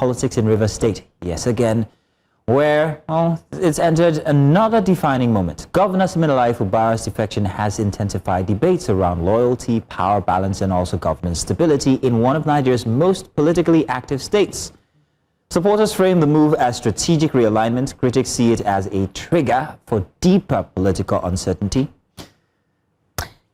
politics in Rivers State, yes again, where it's entered another defining moment. Governor Siminalayi Fubara's defection has intensified debates around loyalty, power balance, and also governance stability in one of Nigeria's most politically active states. Supporters frame the move as strategic realignment. Critics see it as a trigger for deeper political uncertainty.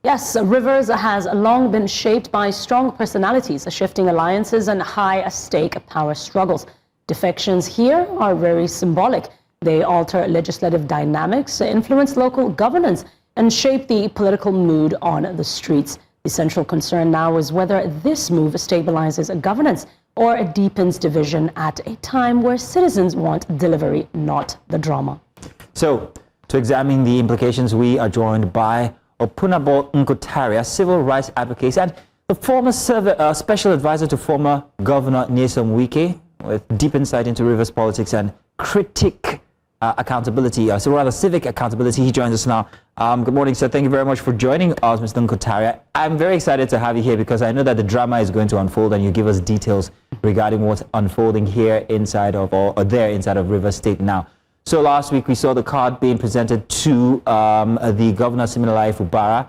Yes, Rivers has long been shaped by strong personalities, shifting alliances, and high-stake power struggles. Defections here are very symbolic. They alter legislative dynamics, influence local governance, and shape the political mood on the streets. The central concern now is whether this move stabilizes governance or deepens division at a time where citizens want delivery, not the drama. So, to examine the implications, we are joined by Opunabo Inko-Tariah, civil rights advocate, and the former special advisor to former Governor Nyesom Wike, with deep insight into Rivers politics and critic accountability, so rather civic accountability. He joins us now. Good morning, sir. Thank you very much for joining us, Mr. Inko-Tariah. I'm very excited to have you here because I know that the drama is going to unfold, and you give us details regarding what's unfolding here inside of or there inside of Rivers State now. So last week we saw the card being presented to the Governor Siminalayi Fubara,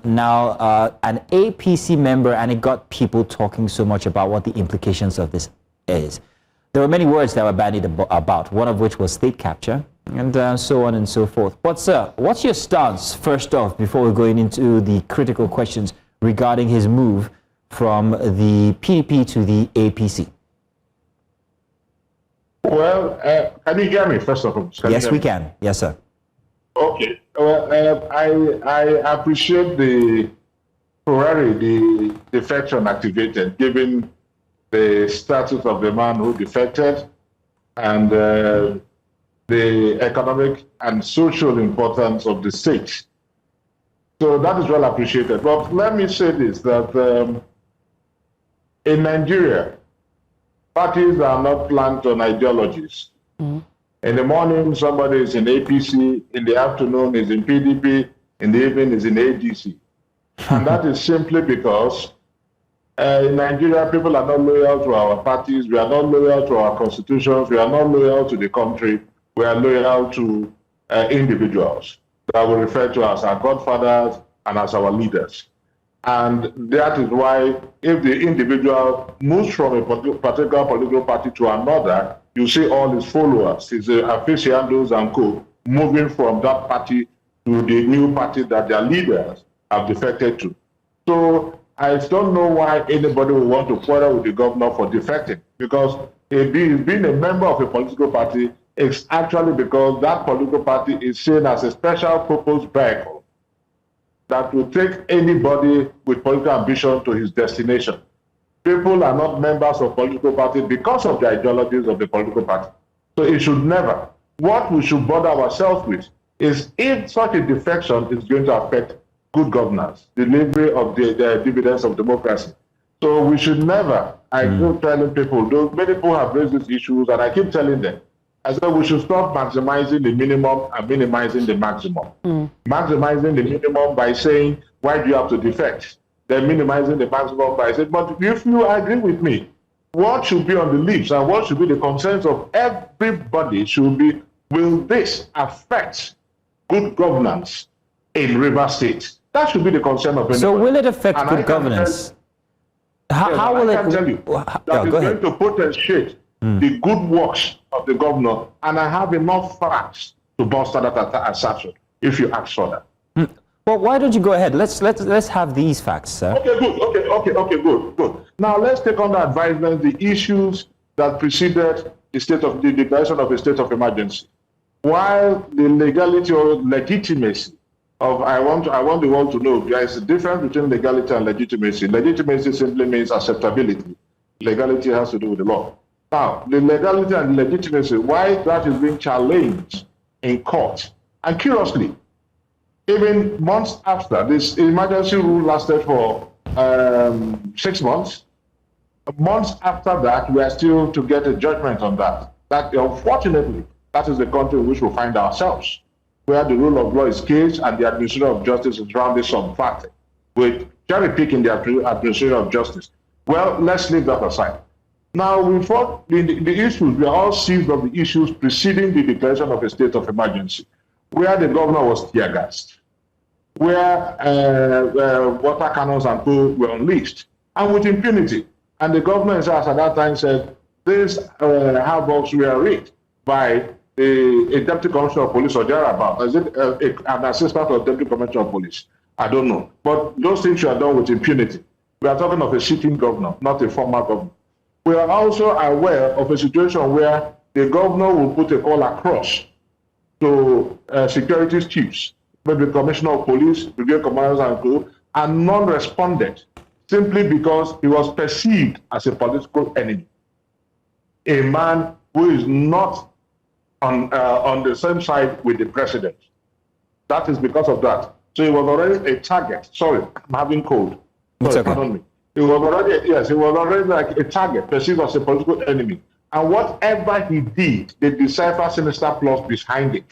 now an APC member, and it got people talking so much about what the implications of this is. There were many words that were bandied about, one of which was state capture, and so on and so forth. But sir, what's your stance, first off, before we go into the critical questions regarding his move from the PDP to the APC? Well, can you hear me, first of all? Yes, we can. Yes, sir. Okay. Well, I appreciate the defection activated, given the status of the man who defected and the economic and social importance of the state. So that is well appreciated. But let me say this, that in Nigeria, parties are not planned on ideologies. In the morning, somebody is in APC, in the afternoon is in PDP, in the evening is in ADC. And that is simply because in Nigeria, people are not loyal to our parties, we are not loyal to our constitutions, we are not loyal to the country, we are loyal to individuals that we refer to as our godfathers and as our leaders. And that is why if the individual moves from a particular political party to another, you see all his followers, his aficionados and co, moving from that party to the new party that their leaders have defected to. So I don't know why anybody would want to quarrel with the governor for defecting, because being a member of a political party is actually because that political party is seen as a special purpose vehicle that will take anybody with political ambition to his destination. People are not members of political parties because of the ideologies of the political party. So it should never. What we should bother ourselves with is if such a defection is going to affect good governance, delivery of the dividends of democracy. So we should never, I keep telling people, many people have raised these issues, and I keep telling them, I said we should stop maximizing the minimum and minimizing the maximum. Maximizing the minimum by saying, why do you have to defect? Then minimizing the maximum by saying, but if you agree with me, what should be on the lips and what should be the concerns of everybody should be, will this affect good governance in Rivers State? That should be the concern of everybody. So will it affect good governance? How will it? I can tell you that it's going to potentiate the good works of the governor, and I have enough facts to bolster that assertion if you ask for that. Well, why don't you go ahead? Let's have these facts, sir. Okay, good. Good. Now let's take under advisement the issues that preceded the declaration of a state of emergency. While the legality or legitimacy of I want the world to know there is a difference between legality and legitimacy. Legitimacy simply means acceptability. Legality has to do with the law. Now, the legality and legitimacy, why that is being challenged in court. And curiously, even months after, this emergency rule lasted for 6 months. Months after that, we are still to get a judgment on that. That, unfortunately, that is the country in which we find ourselves, where the rule of law is caged and the administration of justice is roundly subverted, with cherry picking the administration of justice. Well, let's leave that aside. Now, we fought the issues, we are all seized of the issues preceding the declaration of a state of emergency, where the governor was tear gassed, where water cannons and co were unleashed, and with impunity. And the governor himself at that time said, these havocs were rigged by a deputy commissioner of police or thereabout. Is it an assistant or deputy commissioner of police? I don't know. But those things were done with impunity. We are talking of a sitting governor, not a former governor. We are also aware of a situation where the governor will put a call across to security chiefs, maybe commissioner of police, brigade commanders and co, and none responded simply because he was perceived as a political enemy. A man who is not on the same side with the president. That is because of that. So he was already a target. Sorry, I'm having cold. It's okay. Pardon me. He was already like a target, perceived as a political enemy. And whatever he did, they decipher sinister plots behind it.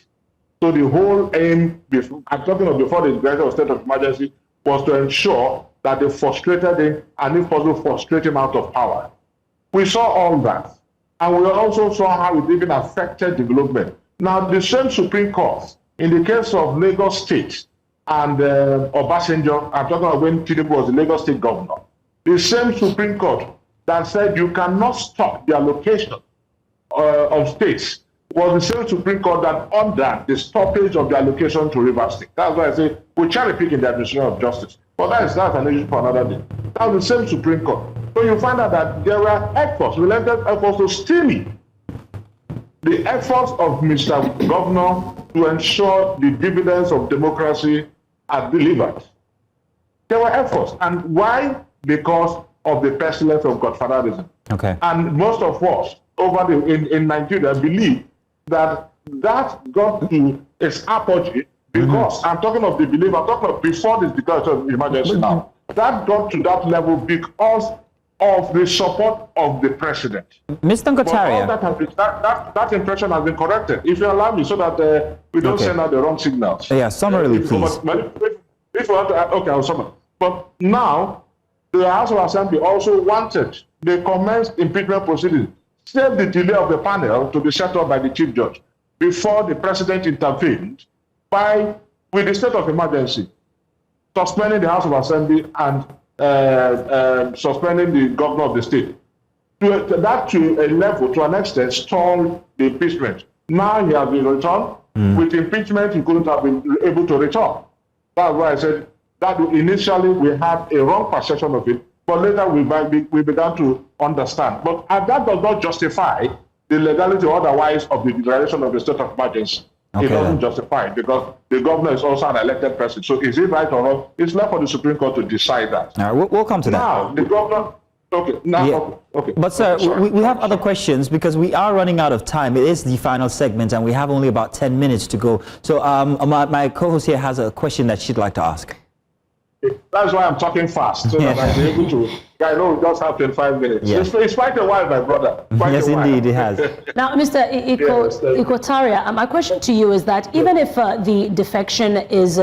So the whole aim, I'm talking of before the declaration of state of emergency, was to ensure that they frustrated him and if possible frustrate him out of power. We saw all that. And we also saw how it even affected development. Now, the same Supreme Court, in the case of Lagos State and Obasanjo, I'm talking about when Tinubu was the Lagos State governor, the same Supreme Court that said you cannot stop the allocation of states was the same Supreme Court that ordered the stoppage of the allocation to Rivers State. That's why I say we cherry pick in the administration of justice. But that's an issue for another day. That was the same Supreme Court. So you find out that there were efforts, relentless efforts to steal the efforts of Mr. Governor to ensure the dividends of democracy are delivered. There were efforts. And why? Because of the pestilence of godfatherism. Okay. And most of us in Nigeria believe that got to its apogee because I'm talking of the belief, I'm talking of before this declaration of emergency now. That got to that level because of the support of the president. Mr. Inko-Tariah. That impression has been corrected. If you allow me, so that we don't send out the wrong signals. Yeah, summarily, please. If you want to, okay, I'll summarize. But now, the House of Assembly also wanted, they commenced impeachment proceedings, save the delay of the panel to be set up by the Chief Judge before the president intervened with the state of emergency, suspending the House of Assembly and suspending the governor of the state. To a level, to an extent, stalled the impeachment. Now he has been returned. With impeachment, he couldn't have been able to return. That's why I said that initially we had a wrong perception of it, but later we began to understand. But that does not justify the legality or otherwise of the declaration of the state of emergency. Okay. It doesn't justify it because the governor is also an elected person. So is it right or not? It's left for the Supreme Court to decide that. All right, we'll come to that. Now, the governor... Okay, now... Yeah. Okay. But sir, we have other questions because we are running out of time. It is the final segment and we have only about 10 minutes to go. So my co-host here has a question that she'd like to ask. That's why I'm talking fast, so that I'm able to... I know we just have 25 minutes. Yes. It's quite a while, my brother. Yes, indeed, it has. Now, Mr. Inko-Tariah, my question to you is that even if the defection is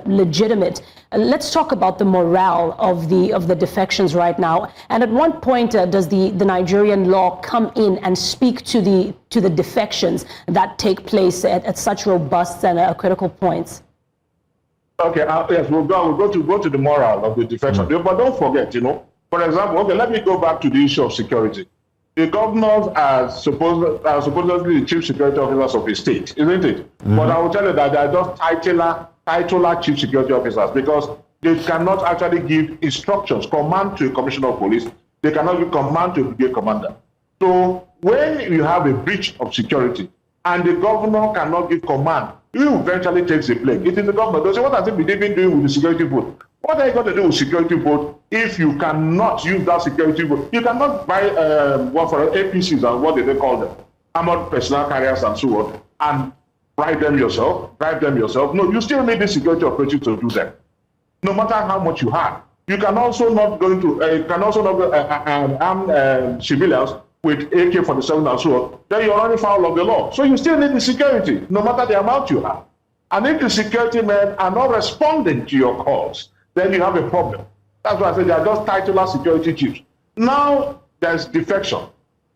legitimate, let's talk about the morale of the defections right now. And at what point does the Nigerian law come in and speak to the defections that take place at such robust and critical points? Okay, yes, we'll go to the moral of the defection. But don't forget, for example, okay, let me go back to the issue of security. The governors are supposedly the chief security officers of the state, isn't it? But I will tell you that they are just titular chief security officers because they cannot actually give instructions, command to a commissioner of police. They cannot give command to a brigade commander. So when you have a breach of security and the governor cannot give command, who eventually takes the blame? It is the government. They say, what has it been doing with the security vote? What are you going to do with security vote if you cannot use that security vote? You cannot buy for APCs and what do they call them? Armored personnel carriers and so on, and drive them yourself. No, you still need the security operation to do that. No matter how much you have. You can also not go into, arm civilians with AK-47 and so on, then you're running foul of the law. So you still need the security, no matter the amount you have. And if the security men are not responding to your calls, then you have a problem. That's why I said they are just titular security chiefs. Now, there's defection.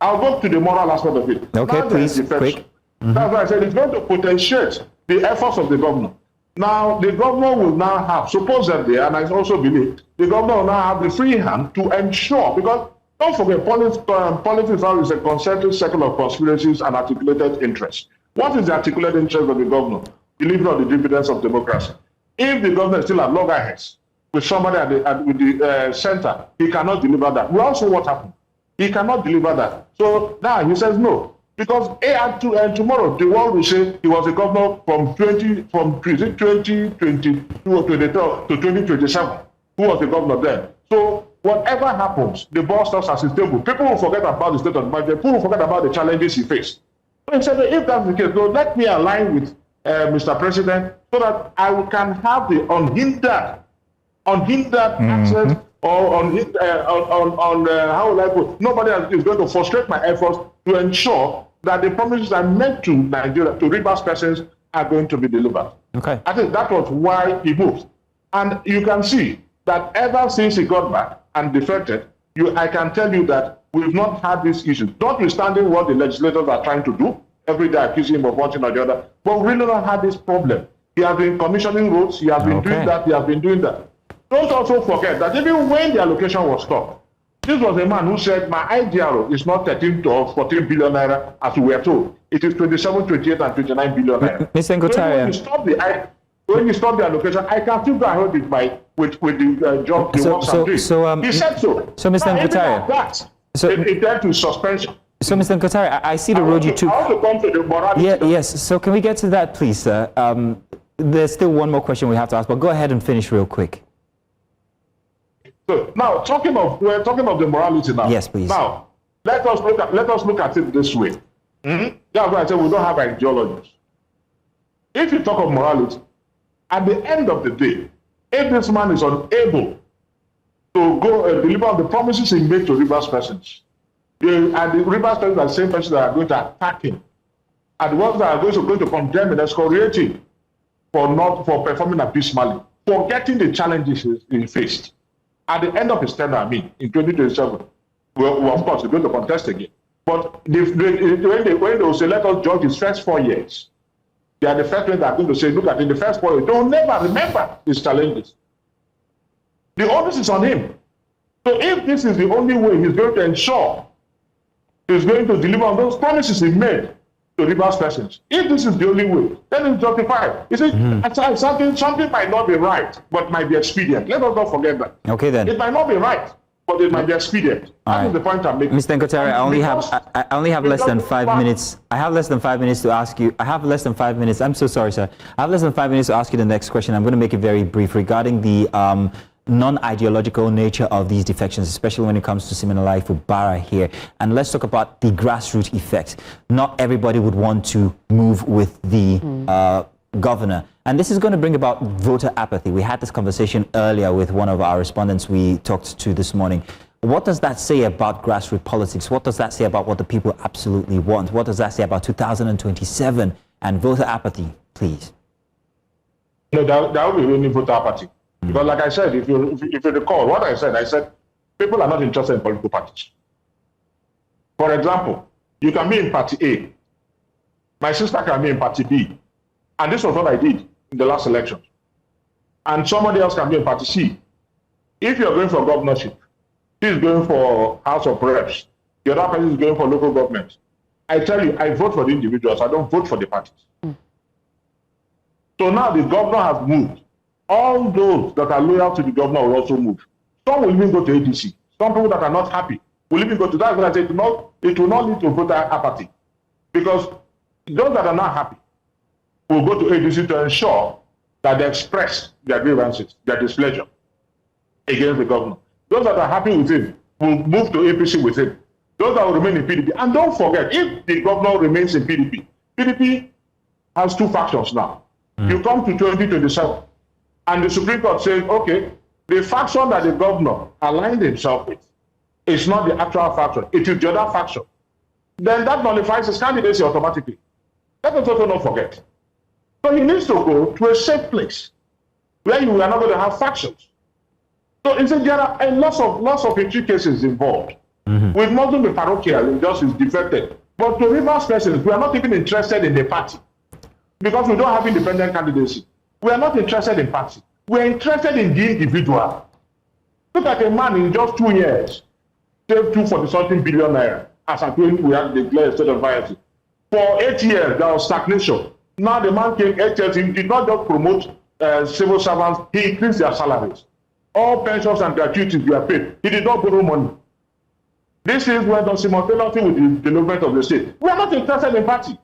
I'll go to the moral aspect of it. Okay, now please, quick. That's why I said it's going to potentiate the efforts of the governor. Now, the governor will now have, supposedly, and I also believe, the governor will now have the free hand to ensure, because don't forget, politics now is a concentric circle of conspiracies and articulated interests. What is the articulated interest of the governor? Delivery of the dividends of democracy. If the governor is still at loggerheads with somebody with the center, he cannot deliver that. We also what happened. He cannot deliver that. So now he says no. Because tomorrow the world will say he was a governor from 2022 to 2027. Who was the governor then? So whatever happens, the boss starts as stable. People will forget about the state of the budget. People will forget about the challenges he faced. So he said, if that's the case, so let me align with Mr. President so that I can have the unhindered access or how will I put? Nobody is going to frustrate my efforts to ensure that the promises I made to Nigeria, to Rivers persons, are going to be delivered. Okay. I think that was why he moved. And you can see that ever since he got back and defected, I can tell you that we've not had these issues, notwithstanding what the legislators are trying to do, every day accusing him of one thing or the other, but we really not had this problem. He has been commissioning roads, he has been doing that, he has been doing that. Don't also forget that even when the allocation was stopped, this was a man who said, my IDRO is not 13 or 14 billion naira, as we were told. It is 27, 28, and 29 billion naira. Mr. Inko-Tariah. So when you stop the allocation, I can still go ahead with the job he wants to do. He said so. So, Mr. Inko-Tariah. It led to suspension. So, Mr. Inko-Tariah, I see the road you took. I want to come to the morality. Yes. So, can we get to that, please, sir? There's still one more question we have to ask, but go ahead and finish real quick. So now, we're talking of the morality now. Yes, please. Now, let us look at it this way. That's why I said we don't have ideologies. If you talk of morality, at the end of the day, if this man is unable to go deliver on the promises he made to Rivers persons, and the Rivers persons are the same persons that are going to attack him, and the ones that are going to condemn and excoriate him for performing abysmally, forgetting the challenges he faced. At the end of his tenure, in 2027, well, of course, he's going to contest again. But when they will say, let us judge his first 4 years, they are the first ones that are going to say, look at in the first 4 years, they will never remember his challenges. The onus is on him. So if this is the only way he's going to ensure he's going to deliver on those promises he made to Rivers persons, if this is the only way, then it's justified. You see, something might not be right, but might be expedient. Let us not forget that. Okay, then. It might not be right, but it might be expedient. That's the point I'm making. Mr. Inko-Tariah, I only have less than 5 minutes. I have less than 5 minutes to ask you. I have less than 5 minutes. I'm so sorry, sir. I have less than 5 minutes to ask you the next question. I'm going to make it very brief regarding the non-ideological nature of these defections, especially when it comes to Siminalayi Fubara here. And let's talk about the grassroots effects. Not everybody would want to move with the governor. And this is going to bring about voter apathy. We had this conversation earlier with one of our respondents we talked to this morning. What does that say about grassroots politics? What does that say about what the people absolutely want? What does that say about 2027 and voter apathy, please? No, that will be really voter apathy. Because like I said, if you recall what I said people are not interested in political parties. For example, you can be in party A. My sister can be in party B. And this was what I did in the last election. And somebody else can be in party C. If you're going for governorship, he is going for House of Reps, the other person is going for local government. I tell you, I vote for the individuals, I don't vote for the parties. So now the governor has moved. All those that are loyal to the governor will also move. Some will even go to ADC. Some people that are not happy will even go to that. I say it will not lead to voter apathy. Because those that are not happy will go to ADC to ensure that they express their grievances, their displeasure against the governor. Those that are happy with him will move to APC with him. Those that will remain in PDP. And don't forget, if the governor remains in PDP, PDP has two factions now. You come to 2027. And the Supreme Court says, okay, the faction that the governor aligned himself with is not the actual faction, it is the other faction. Then that nullifies his candidacy automatically. Let us also not forget. So he needs to go to a safe place where you are not going to have factions. So there are lots of intricacies involved. We mustn't be parochial in just defected. But to Rivers persons, we are not even interested in the party because we don't have independent candidacy. We are not interested in party. We are interested in the individual. Look at a man in just 2 years, saved 240-something billion naira. As I told you, we have declared a state of emergency. For 8 years, there was stagnation. Now the man came 8 years. He did not just promote civil servants, he increased their salaries. All pensions and gratuities were paid. He did not borrow money. This is went on simultaneously with the development of the state. We are not interested in party.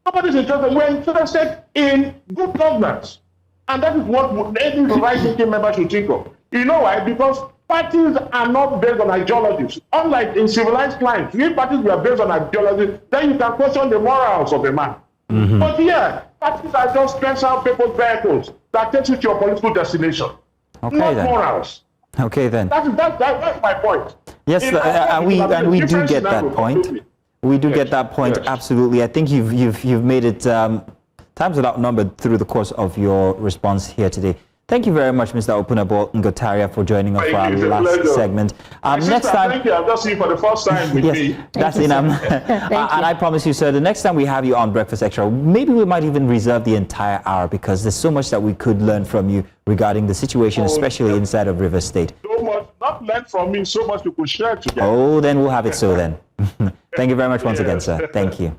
Nobody is interested. We are interested in good governance. And that is what any right-thinking member should think of. You know why? Because parties are not based on ideologies. Unlike in civilized climes, if parties were based on ideology, then you can question the morals of a man. But here, parties are just special people's vehicles that takes you to your political destination. Okay, not then. morals. Okay, then. That's my point. Yes, and we do get that point. We do get that point, absolutely. I think you've made it times without number through the course of your response here today. Thank you very much, Mr. Opunabo Inko-Tariah, for joining us for our last segment. Next time, thank you. I'm just seeing for the first time with me. That's it. And I promise you, sir, the next time we have you on Breakfast Extra, maybe we might even reserve the entire hour because there's so much that we could learn from you regarding the situation, especially inside of Rivers State. So much, not learn from me, so much we could share together. Oh, then we'll have it so then. Thank you very much once again, sir. Thank you.